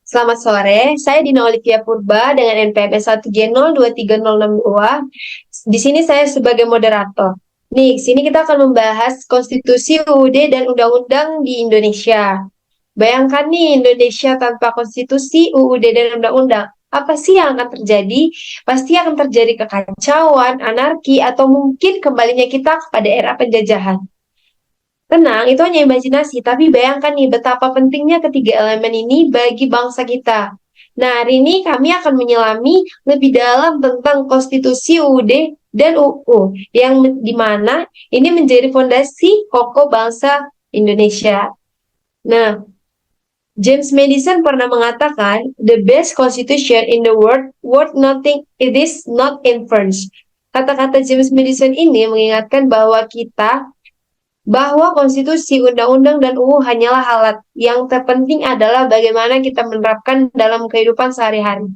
Selamat sore, saya Dina Olivia Purba dengan NPM S1G023062. Di sini saya sebagai moderator. Nih, di sini kita akan membahas konstitusi UUD dan undang-undang di Indonesia. Bayangkan nih, Indonesia tanpa konstitusi, UUD dan undang-undang. Apa sih yang akan terjadi? Pasti akan terjadi kekacauan, anarki, atau mungkin kembalinya kita kepada era penjajahan. Tenang, itu hanya imajinasi, tapi bayangkan nih betapa pentingnya ketiga elemen ini bagi bangsa kita. Nah, hari ini kami akan menyelami lebih dalam tentang konstitusi UUD dan UU, yang di mana ini menjadi fondasi kokoh bangsa Indonesia. Nah, James Madison pernah mengatakan, "The best constitution in the world worth nothing it is not infringed." Kata-kata James Madison ini mengingatkan bahwa konstitusi, undang-undang, dan UU hanyalah alat. Yang terpenting adalah bagaimana kita menerapkan dalam kehidupan sehari-hari.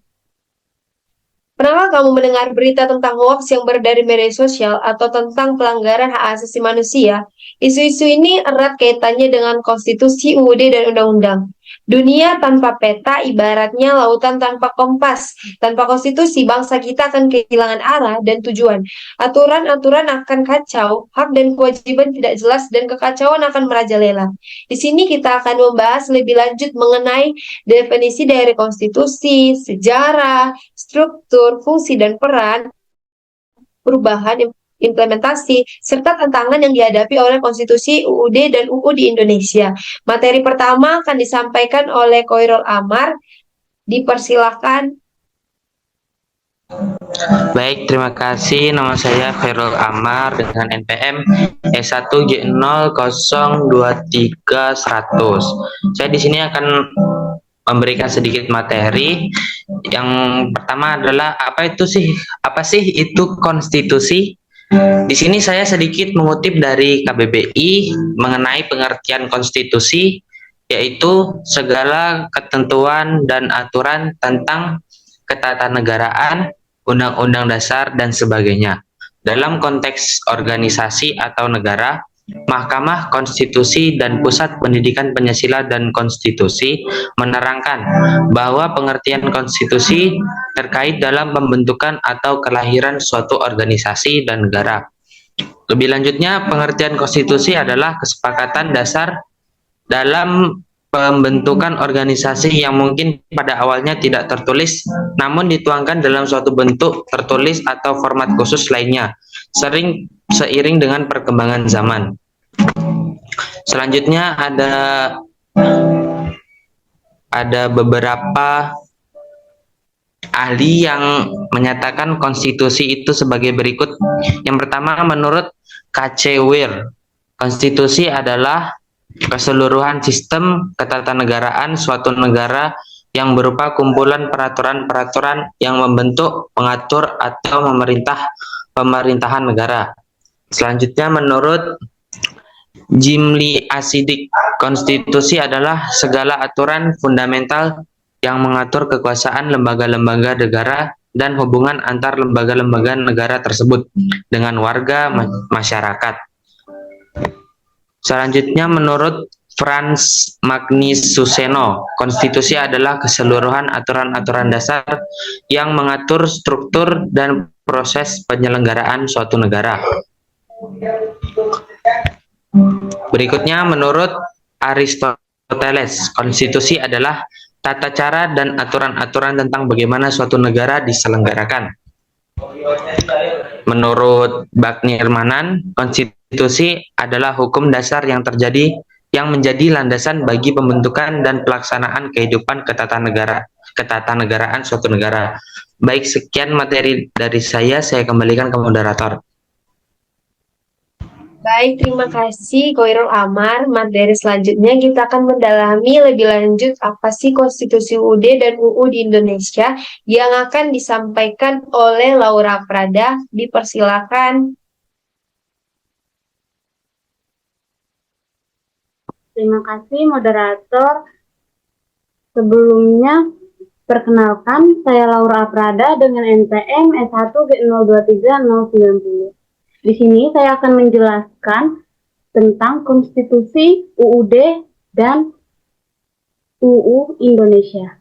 Pernahkah kamu mendengar berita tentang hoax yang beredar dari media sosial atau tentang pelanggaran hak asasi manusia? Isu-isu ini erat kaitannya dengan konstitusi, UUD, dan undang-undang. Dunia tanpa peta ibaratnya lautan tanpa kompas. Tanpa konstitusi, bangsa kita akan kehilangan arah dan tujuan. Aturan-aturan akan kacau, hak dan kewajiban tidak jelas, dan kekacauan akan merajalela. Di sini kita akan membahas lebih lanjut mengenai definisi dari konstitusi, sejarah, struktur, fungsi, dan peran, perubahan, implementasi, serta tantangan yang dihadapi oleh konstitusi, UUD, dan UU di Indonesia. Materi pertama akan disampaikan oleh Koirul Amar. Dipersilakan. Baik, terima kasih. Nama saya Khairul Amar dengan NPM S1G0023100. Saya di sini akan memberikan sedikit materi. Yang pertama adalah apa sih itu konstitusi? Di sini saya sedikit mengutip dari KBBI mengenai pengertian konstitusi, yaitu segala ketentuan dan aturan tentang ketatanegaraan, undang-undang dasar, dan sebagainya. Dalam konteks organisasi atau negara, Mahkamah Konstitusi dan Pusat Pendidikan Pancasila dan Konstitusi menerangkan bahwa pengertian konstitusi terkait dalam pembentukan atau kelahiran suatu organisasi dan negara. Lebih lanjutnya, pengertian konstitusi adalah kesepakatan dasar dalam pembentukan organisasi yang mungkin pada awalnya tidak tertulis, namun dituangkan dalam suatu bentuk tertulis atau format khusus lainnya, seiring dengan perkembangan zaman. Selanjutnya ada beberapa ahli yang menyatakan konstitusi itu sebagai berikut. Yang pertama, menurut K.C. Weir, konstitusi adalah keseluruhan sistem ketatanegaraan suatu negara yang berupa kumpulan peraturan-peraturan yang membentuk, mengatur, atau pemerintahan negara. Selanjutnya, menurut Jim Lee Asidik, konstitusi adalah segala aturan fundamental yang mengatur kekuasaan lembaga-lembaga negara dan hubungan antar lembaga-lembaga negara tersebut dengan warga masyarakat. Selanjutnya, menurut Frans Magnus Suseno, konstitusi adalah keseluruhan aturan-aturan dasar yang mengatur struktur dan proses penyelenggaraan suatu negara. Berikutnya, menurut Aristoteles, konstitusi adalah tata cara dan aturan-aturan tentang bagaimana suatu negara diselenggarakan. Menurut Bagner Manan, konstitusi adalah hukum dasar yang menjadi landasan bagi pembentukan dan pelaksanaan kehidupan ketatanegaraan suatu negara. Baik, sekian materi dari saya kembalikan ke moderator. Baik, terima kasih Koirul Amar. Materi selanjutnya kita akan mendalami lebih lanjut apa sih konstitusi UUD dan UU di Indonesia yang akan disampaikan oleh Laura Prada. Dipersilakan. Terima kasih moderator. Sebelumnya, perkenalkan saya Laura Prada dengan NPM S1G023090. Di sini saya akan menjelaskan tentang konstitusi UUD dan UU Indonesia.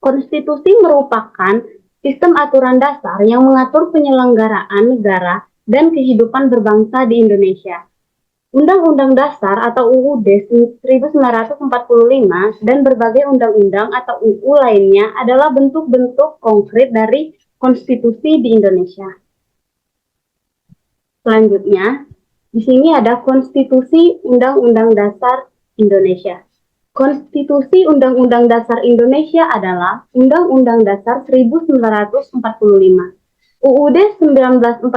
Konstitusi merupakan sistem aturan dasar yang mengatur penyelenggaraan negara dan kehidupan berbangsa di Indonesia. Undang-Undang Dasar atau UUD 1945 dan berbagai undang-undang atau UU lainnya adalah bentuk-bentuk konkret dari konstitusi di Indonesia. Selanjutnya, di sini ada Konstitusi Undang-Undang Dasar Indonesia. Konstitusi Undang-Undang Dasar Indonesia adalah Undang-Undang Dasar 1945. UUD 1945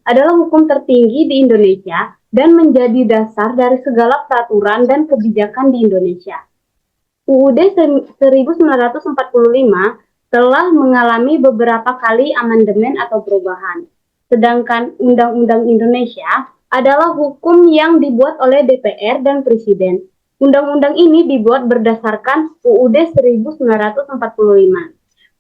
adalah hukum tertinggi di Indonesia dan menjadi dasar dari segala peraturan dan kebijakan di Indonesia. UUD 1945 telah mengalami beberapa kali amandemen atau perubahan. Sedangkan Undang-Undang Indonesia adalah hukum yang dibuat oleh DPR dan Presiden. Undang-undang ini dibuat berdasarkan UUD 1945.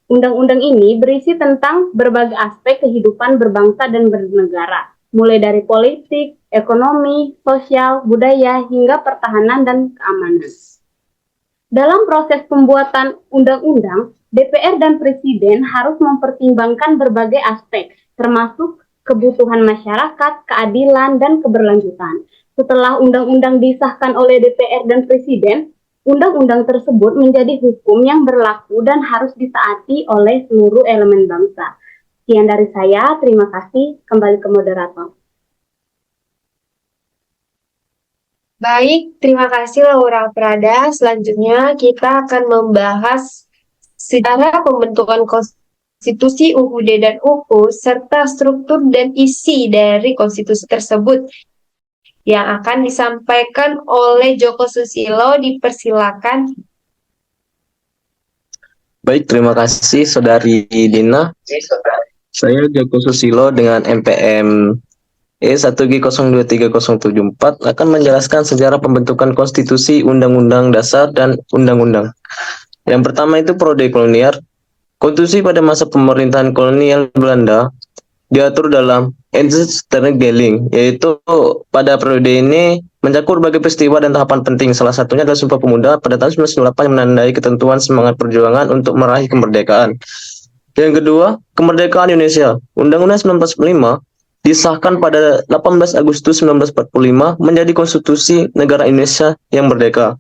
Undang-undang ini berisi tentang berbagai aspek kehidupan berbangsa dan bernegara, mulai dari politik, ekonomi, sosial, budaya, hingga pertahanan dan keamanan. Dalam proses pembuatan undang-undang, DPR dan Presiden harus mempertimbangkan berbagai aspek, termasuk kebutuhan masyarakat, keadilan, dan keberlanjutan. Setelah undang-undang disahkan oleh DPR dan Presiden, undang-undang tersebut menjadi hukum yang berlaku dan harus ditaati oleh seluruh elemen bangsa. Sekian dari saya, terima kasih. Kembali ke moderator. Baik, terima kasih Laura Prada. Selanjutnya kita akan membahas sejarah pembentukan konstitusi UUD dan UU serta struktur dan isi dari konstitusi tersebut yang akan disampaikan oleh Joko Susilo. Dipersilakan. Baik, terima kasih Saudari Dina. Saya Joko Susilo dengan NPM E1G023074 akan menjelaskan sejarah pembentukan konstitusi, undang-undang dasar, dan undang-undang. Yang pertama itu periode kolonial. Konstitusi pada masa pemerintahan kolonial Belanda diatur dalam Eenheid-Sterregeling, yaitu pada periode ini mencakup berbagai peristiwa dan tahapan penting. Salah satunya adalah Sumpah Pemuda pada tahun 1998 yang menandai ketentuan semangat perjuangan untuk meraih kemerdekaan. Yang kedua, kemerdekaan Indonesia. Undang-Undang 1945 disahkan pada 18 Agustus 1945 menjadi konstitusi negara Indonesia yang merdeka,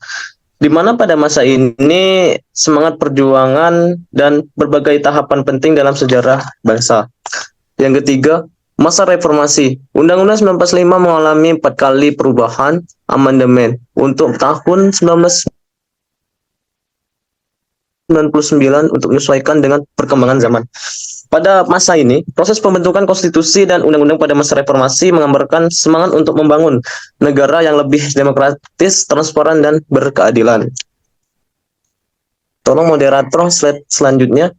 di mana pada masa ini semangat perjuangan dan berbagai tahapan penting dalam sejarah bangsa. Yang ketiga, masa reformasi. Undang-Undang 1945 mengalami 4 kali perubahan amandemen untuk tahun 1999 untuk menyesuaikan dengan perkembangan zaman. Pada masa ini, proses pembentukan konstitusi dan undang-undang pada masa reformasi menggambarkan semangat untuk membangun negara yang lebih demokratis, transparan, dan berkeadilan. Tolong moderator slide selanjutnya.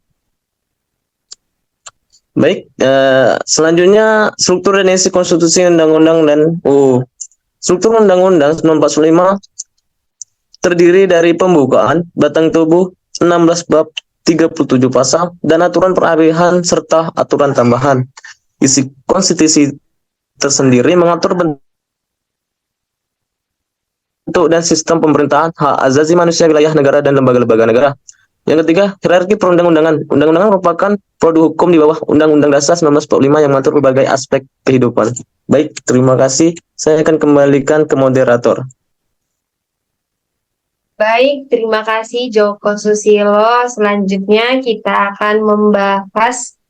Baik, selanjutnya struktur dan isi konstitusi, undang-undang, dan struktur undang-undang 1945 terdiri dari pembukaan, batang tubuh, 16 bab, 37 pasal, dan aturan peralihan serta aturan tambahan. Isi konstitusi tersendiri mengatur bentuk dan sistem pemerintahan, hak asasi manusia, wilayah negara, dan lembaga-lembaga negara. Yang ketiga, hierarki perundang-undangan. Undang-undangan merupakan produk hukum di bawah Undang-Undang Dasar 1945 yang mengatur berbagai aspek kehidupan. Baik, terima kasih. Saya akan kembalikan ke moderator. Baik, terima kasih Joko Susilo. Selanjutnya kita akan membahas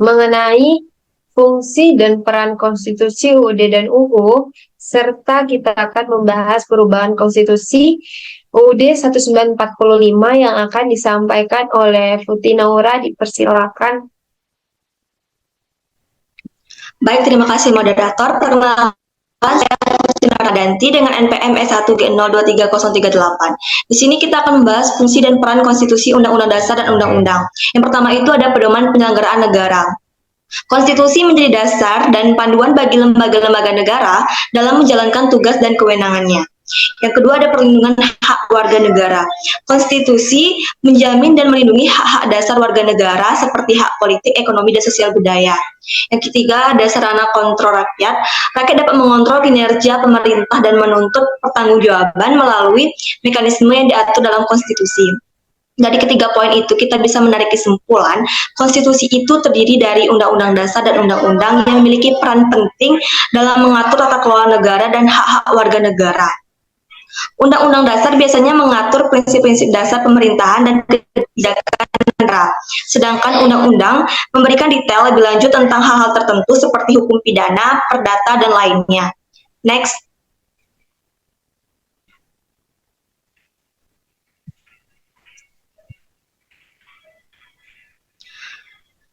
mengenai fungsi dan peran konstitusi UUD dan UU, serta kita akan membahas perubahan konstitusi UUD 1945 yang akan disampaikan oleh Futi Naura. Dipersilakan. Baik, terima kasih moderator. Perkenalkan, saya Radanti dengan NPM E1G023038. Di sini kita akan membahas fungsi dan peran konstitusi, undang-undang dasar, dan undang-undang. Yang pertama itu ada pedoman penyelenggaraan negara. Konstitusi menjadi dasar dan panduan bagi lembaga-lembaga negara dalam menjalankan tugas dan kewenangannya. Yang kedua ada perlindungan hak warga negara. Konstitusi menjamin dan melindungi hak-hak dasar warga negara seperti hak politik, ekonomi, dan sosial budaya. Yang ketiga ada sarana kontrol rakyat. Rakyat dapat mengontrol kinerja pemerintah dan menuntut pertanggungjawaban melalui mekanisme yang diatur dalam konstitusi. Dari ketiga poin itu kita bisa menarik kesimpulan, konstitusi itu terdiri dari undang-undang dasar dan undang-undang yang memiliki peran penting dalam mengatur tata kelola negara dan hak-hak warga negara. Undang-undang dasar biasanya mengatur prinsip-prinsip dasar pemerintahan dan kebijakan negara, sedangkan undang-undang memberikan detail lebih lanjut tentang hal-hal tertentu seperti hukum pidana, perdata, dan lainnya. Next.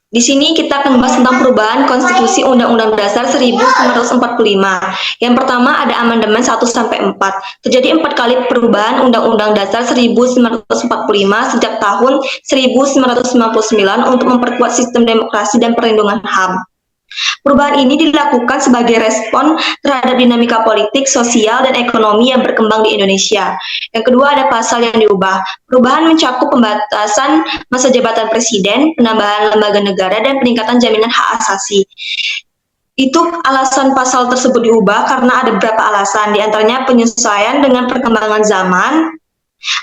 Di sini kita akan membahas tentang perubahan konstitusi Undang-Undang Dasar 1945. Yang pertama ada amandemen 1 sampai 4. Terjadi 4 kali perubahan Undang-Undang Dasar 1945 sejak tahun 1999 untuk memperkuat sistem demokrasi dan perlindungan HAM. Perubahan ini dilakukan sebagai respon terhadap dinamika politik, sosial, dan ekonomi yang berkembang di Indonesia. Yang kedua ada pasal yang diubah. Perubahan mencakup pembatasan masa jabatan presiden, penambahan lembaga negara, dan peningkatan jaminan hak asasi. Itu alasan pasal tersebut diubah karena ada beberapa alasan, diantaranya penyesuaian dengan perkembangan zaman,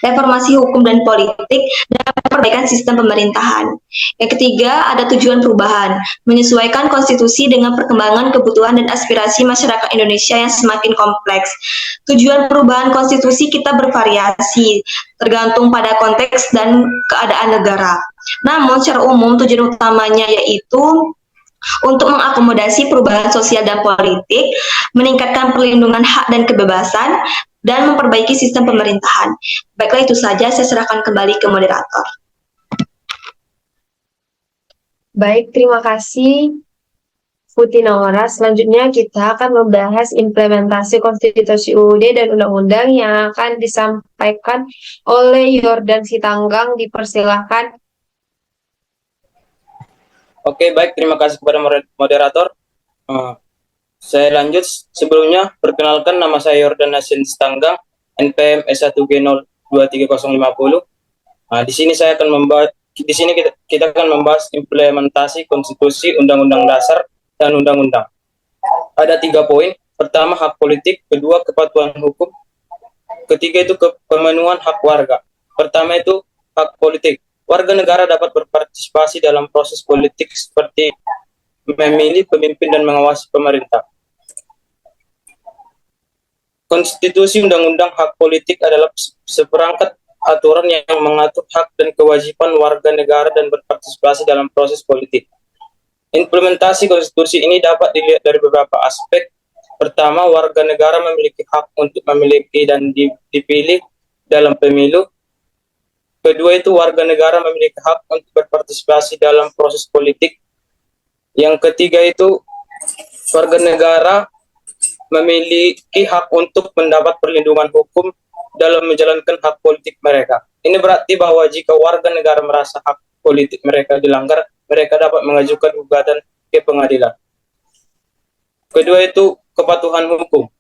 reformasi hukum dan politik, dan perbaikan sistem pemerintahan. Yang ketiga, ada tujuan perubahan, menyesuaikan konstitusi dengan perkembangan kebutuhan dan aspirasi masyarakat Indonesia yang semakin kompleks. Tujuan perubahan konstitusi kita bervariasi, tergantung pada konteks dan keadaan negara. Namun, secara umum, tujuan utamanya yaitu untuk mengakomodasi perubahan sosial dan politik, meningkatkan perlindungan hak dan kebebasan, dan memperbaiki sistem pemerintahan. Baiklah, itu saja. Saya serahkan kembali ke moderator. Baik, terima kasih Putih Naura. Selanjutnya kita akan membahas implementasi konstitusi UUD dan undang-undang yang akan disampaikan oleh Yordan Sitanggang. Dipersilahkan. Oke, baik. Terima kasih kepada moderator. Saya lanjut. Sebelumnya, perkenalkan nama saya Yordan Nasin Sitanggang, NPM S1G023050. Di sini saya akan membahas. Di sini kita akan membahas implementasi konstitusi, undang-undang dasar, dan undang-undang. Ada 3 poin. Pertama, hak politik. Kedua, kepatuhan hukum. Ketiga itu pemenuhan hak warga. Pertama itu hak politik. Warga negara dapat berpartisipasi dalam proses politik seperti memilih pemimpin dan mengawasi pemerintah. Konstitusi undang-undang hak politik adalah seperangkat aturan yang mengatur hak dan kewajiban warga negara dan berpartisipasi dalam proses politik. Implementasi konstitusi ini dapat dilihat dari beberapa aspek. Pertama, warga negara memiliki hak untuk memiliki dan dipilih dalam pemilu. Kedua itu warga negara memiliki hak untuk berpartisipasi dalam proses politik. Yang ketiga itu warga negara memiliki hak untuk mendapat perlindungan hukum dalam menjalankan hak politik mereka. Ini berarti bahwa jika warga negara merasa hak politik mereka dilanggar, mereka dapat mengajukan gugatan ke pengadilan. Kedua itu kepatuhan hukum.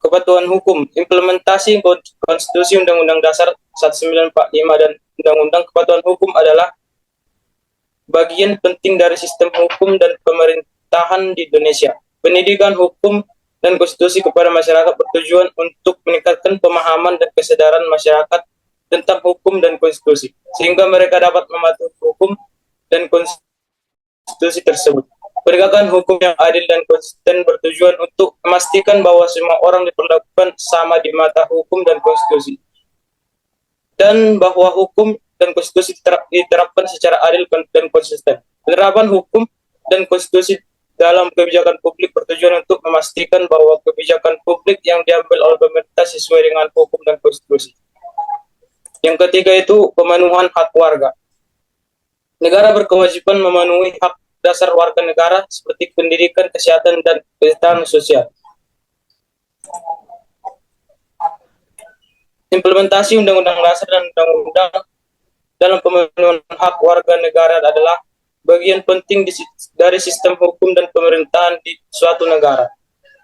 Kepatuhan hukum, implementasi konstitusi Undang-Undang Dasar 1945 dan Undang-Undang Kepatuhan Hukum adalah bagian penting dari sistem hukum dan pemerintahan di Indonesia. Pendidikan hukum dan konstitusi kepada masyarakat bertujuan untuk meningkatkan pemahaman dan kesadaran masyarakat tentang hukum dan konstitusi, sehingga mereka dapat mematuhi hukum dan konstitusi tersebut. Penegakan hukum yang adil dan konsisten bertujuan untuk memastikan bahwa semua orang diperlakukan sama di mata hukum dan konstitusi, dan bahwa hukum dan konstitusi diterapkan secara adil dan konsisten. Penerapan hukum dan konstitusi dalam kebijakan publik bertujuan untuk memastikan bahwa kebijakan publik yang diambil oleh pemerintah sesuai dengan hukum dan konstitusi. Yang ketiga itu pemenuhan hak warga. Negara berkewajiban memenuhi hak dasar warga negara seperti pendidikan, kesehatan, dan kesejahteraan sosial. Implementasi Undang-Undang Dasar dan Undang-Undang dalam pemenuhan hak warga negara adalah bagian penting dari sistem hukum dan pemerintahan di suatu negara.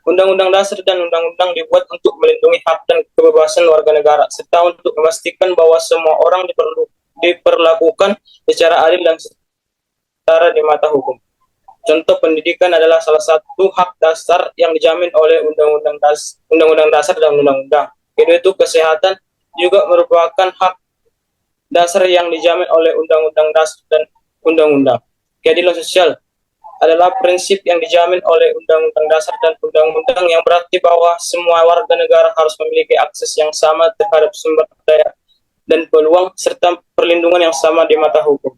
Undang-Undang Dasar dan Undang-Undang dibuat untuk melindungi hak dan kebebasan warga negara, serta untuk memastikan bahwa semua orang diperlakukan secara adil dan setara di mata hukum. Contoh, pendidikan adalah salah satu hak dasar yang dijamin oleh Undang-Undang Dasar dan Undang-Undang. Kedua itu kesehatan juga merupakan hak dasar yang dijamin oleh Undang-Undang Dasar dan Undang-Undang. Keadilan sosial adalah prinsip yang dijamin oleh Undang-Undang Dasar dan Undang-Undang yang berarti bahwa semua warga negara harus memiliki akses yang sama terhadap sumber daya dan peluang serta perlindungan yang sama di mata hukum.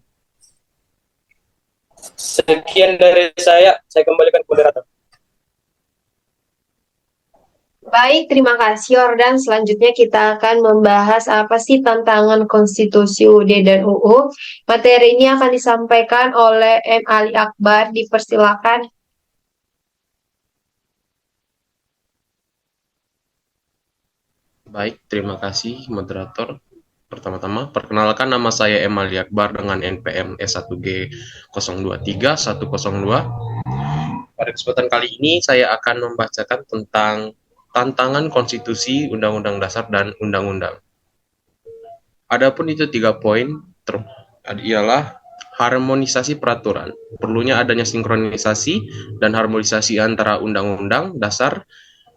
Sekian dari saya kembalikan ke moderator. Baik, terima kasih Ordan. Selanjutnya kita akan membahas apa sih tantangan konstitusi UUD dan UU. Materi ini akan disampaikan oleh M. Ali Akbar. Dipersilakan. Baik, terima kasih moderator. Pertama-tama, perkenalkan nama saya M. Ali Akbar dengan NPM S1G 023102. Pada kesempatan kali ini saya akan membacakan tentang tantangan konstitusi, undang-undang dasar, dan undang-undang. Adapun itu 3 poin, ialah harmonisasi peraturan. Perlunya adanya sinkronisasi dan harmonisasi antara undang-undang dasar,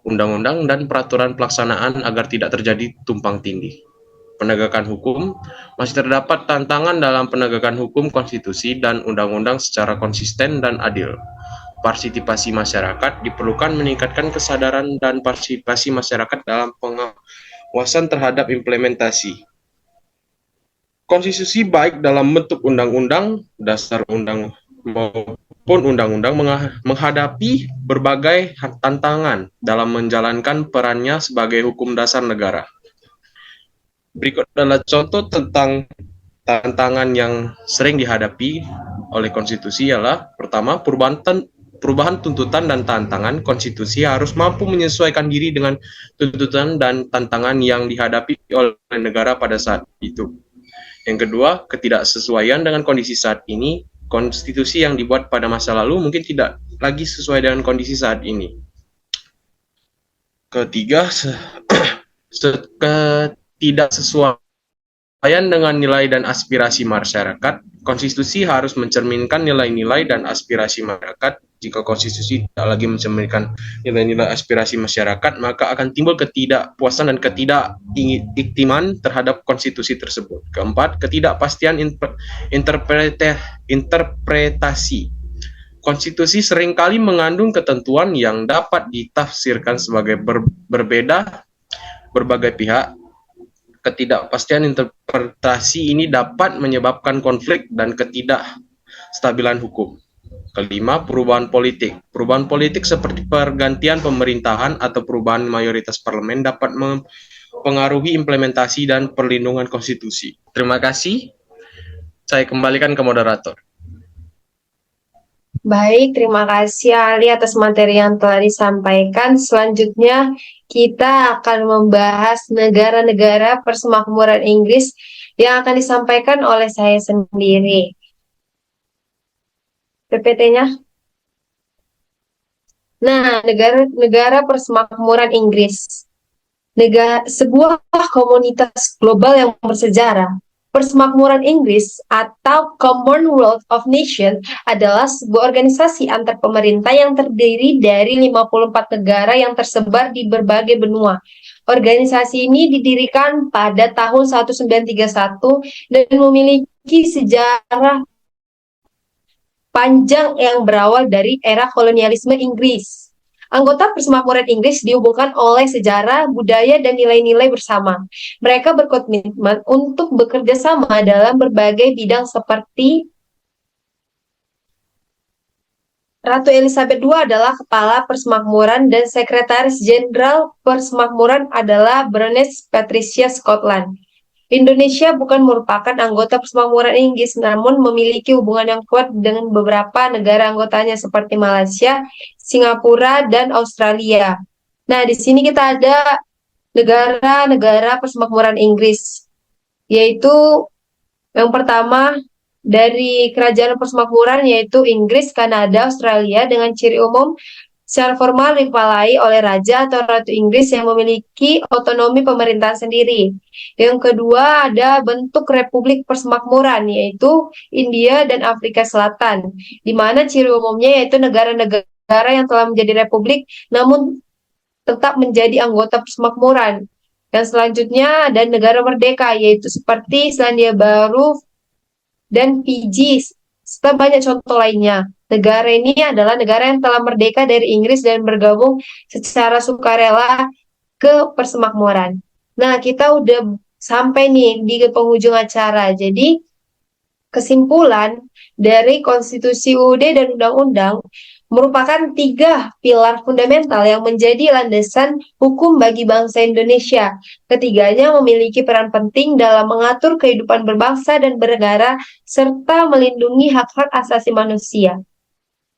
undang-undang, dan peraturan pelaksanaan agar tidak terjadi tumpang tindih. Penegakan hukum, masih terdapat tantangan dalam penegakan hukum konstitusi dan undang-undang secara konsisten dan adil. Partisipasi masyarakat diperlukan meningkatkan kesadaran dan partisipasi masyarakat dalam pengawasan terhadap implementasi. Konstitusi baik dalam bentuk undang-undang, dasar undang maupun undang-undang menghadapi berbagai tantangan dalam menjalankan perannya sebagai hukum dasar negara. Berikut adalah contoh tentang tantangan yang sering dihadapi oleh konstitusi ialah pertama, perubahan tuntutan dan tantangan. Konstitusi harus mampu menyesuaikan diri dengan tuntutan dan tantangan yang dihadapi oleh negara pada saat itu. Yang kedua, ketidaksesuaian dengan kondisi saat ini. Konstitusi yang dibuat pada masa lalu mungkin tidak lagi sesuai dengan kondisi saat ini. Ketiga, ketidaksesuaian dengan nilai dan aspirasi masyarakat. Konstitusi harus mencerminkan nilai-nilai dan aspirasi masyarakat. Jika konstitusi tidak lagi mencerminkan nilai-nilai aspirasi masyarakat, maka akan timbul ketidakpuasan dan ketidakiktiman terhadap konstitusi tersebut. Keempat, ketidakpastian interpretasi. Konstitusi seringkali mengandung ketentuan yang dapat ditafsirkan sebagai berbeda berbagai pihak. Ketidakpastian interpretasi ini dapat menyebabkan konflik dan ketidakstabilan hukum. Kelima, perubahan politik. Perubahan politik seperti pergantian pemerintahan atau perubahan mayoritas parlemen dapat mempengaruhi implementasi dan perlindungan konstitusi. Terima kasih. Saya kembalikan ke moderator. Baik, terima kasih Ali atas materi yang telah disampaikan. Selanjutnya kita akan membahas negara-negara persemakmuran Inggris yang akan disampaikan oleh saya sendiri. PPT-nya. Nah, negara-negara persemakmuran Inggris. Sebuah komunitas global yang bersejarah. Persemakmuran Inggris atau Commonwealth of Nations adalah sebuah organisasi antar pemerintah yang terdiri dari 54 negara yang tersebar di berbagai benua. Organisasi ini didirikan pada tahun 1931 dan memiliki sejarah panjang yang berawal dari era kolonialisme Inggris. Anggota persemakmuran Inggris dihubungkan oleh sejarah, budaya, dan nilai-nilai bersama. Mereka berkomitmen untuk bekerja sama dalam berbagai bidang seperti Ratu Elizabeth II adalah kepala persemakmuran dan sekretaris jenderal persemakmuran adalah Baroness Patricia Scotland. Indonesia bukan merupakan anggota persemakmuran Inggris, namun memiliki hubungan yang kuat dengan beberapa negara anggotanya seperti Malaysia, Singapura, dan Australia. Nah, di sini kita ada negara-negara persemakmuran Inggris, yaitu yang pertama dari kerajaan persemakmuran yaitu Inggris, Kanada, Australia dengan ciri umum secara formal dikepalai oleh Raja atau Ratu Inggris yang memiliki otonomi pemerintahan sendiri. Yang kedua ada bentuk Republik Persemakmuran yaitu India dan Afrika Selatan, di mana ciri umumnya yaitu negara-negara yang telah menjadi republik namun tetap menjadi anggota persemakmuran. Yang selanjutnya ada negara merdeka, yaitu seperti Selandia Baru dan Fiji, serta banyak contoh lainnya. Negara ini adalah negara yang telah merdeka dari Inggris dan bergabung secara sukarela ke persemakmuran. Nah, kita udah sampai nih di penghujung acara. Jadi, kesimpulan dari Konstitusi UUD dan Undang-Undang merupakan 3 pilar fundamental yang menjadi landasan hukum bagi bangsa Indonesia. Ketiganya memiliki peran penting dalam mengatur kehidupan berbangsa dan bernegara serta melindungi hak-hak asasi manusia.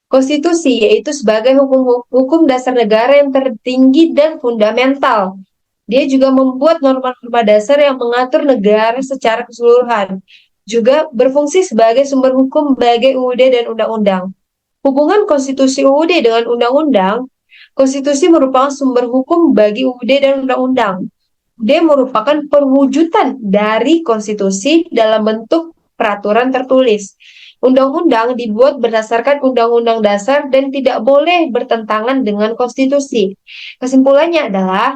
Konstitusi yaitu sebagai hukum dasar negara yang tertinggi dan fundamental. Dia juga membuat norma-norma dasar yang mengatur negara secara keseluruhan. Juga berfungsi sebagai sumber hukum bagi UUD dan undang-undang. Hubungan konstitusi UUD dengan undang-undang, konstitusi merupakan sumber hukum bagi UUD dan undang-undang. Dia merupakan perwujudan dari konstitusi dalam bentuk peraturan tertulis. Undang-undang dibuat berdasarkan Undang-Undang Dasar dan tidak boleh bertentangan dengan konstitusi. Kesimpulannya adalah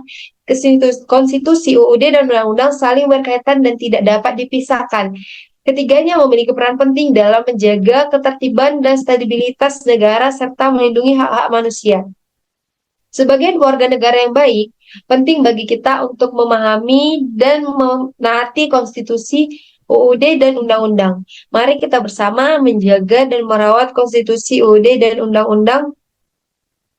konstitusi UUD dan undang-undang saling berkaitan dan tidak dapat dipisahkan. Ketiganya memiliki peran penting dalam menjaga ketertiban dan stabilitas negara serta melindungi hak-hak manusia. Sebagai warga negara yang baik, penting bagi kita untuk memahami dan menaati konstitusi UUD dan undang-undang. Mari kita bersama menjaga dan merawat konstitusi UUD dan undang-undang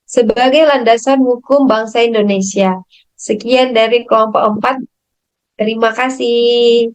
sebagai landasan hukum bangsa Indonesia. Sekian dari kelompok 4. Terima kasih.